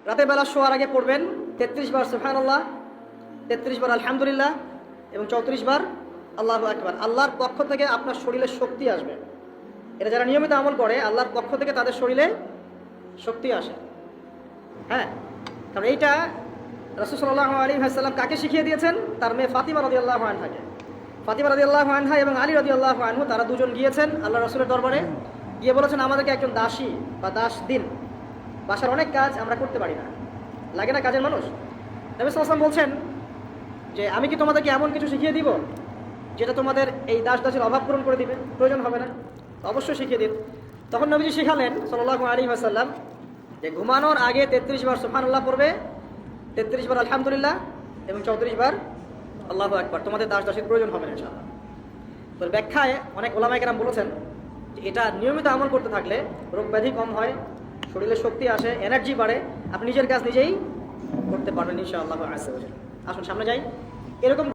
রাতের বেলা শোয়ার আগে পড়বেন 33 বার সুবহানাল্লাহ, 33 বার আলহামদুলিল্লাহ এবং 34 বার আল্লাহু আকবার। আল্লাহর পক্ষ থেকে আপনার শরীরে শক্তি আসবে। এটা যারা নিয়মিত আমল করে আল্লাহর পক্ষ থেকে তাদের শরীরে শক্তি আসে। হ্যাঁ, কারণ এইটা রাসূল সাল্লাল্লাহু আলাইহি ওয়াসাল্লাম কাকে শিখিয়ে দিয়েছেন? তার মেয়ে ফাতিমা রাদিয়াল্লাহু আনহাকে। ফাতিমা রাদিয়াল্লাহু আনহা এবং আলী রাদিয়াল্লাহু আনহু তারা দুজন গিয়েছেন আল্লাহ রাসূলের দরবারে, গিয়ে বলেছেন আমাদেরকে একজন দাসী বা দাস দিন, বাসার অনেক কাজ আমরা করতে পারি না, লাগে না কাজের মানুষ। নবী সাল্লাল্লাহু আলাইহি ওয়াসাল্লাম বলছেন যে আমি কি তোমাদেরকে এমন কিছু শিখিয়ে দিব যেটা তোমাদের এই দাস দাসের অভাব পূরণ করে দিবে, প্রয়োজন হবে না? অবশ্যই শিখিয়ে দিন। তখন নবীজি শিখালেন সাল্লাল্লাহু আলাইহি ওয়াসাল্লাম যে ঘুমানোর আগে 33 বার সুবহানাল্লাহ পড়বে, 33 বার আলহামদুলিল্লাহ এবং 34 বার আল্লাহু আকবার। তোমাদের দাস দাসের প্রয়োজন হবে না ইনশাআল্লাহ। তো ব্যাখ্যায় অনেক ওলামায়ে কেরাম বলেছেন যে এটা নিয়মিত আমল করতে থাকলে রোগ ব্যাধি কম হয়, শরীরে শক্তি আসে, এনার্জি বাড়ে, আপনি নিজের কাজ নিজেই করতে পারবেন ইনশাআল্লাহ। আসুন সামনে যাই। এরকম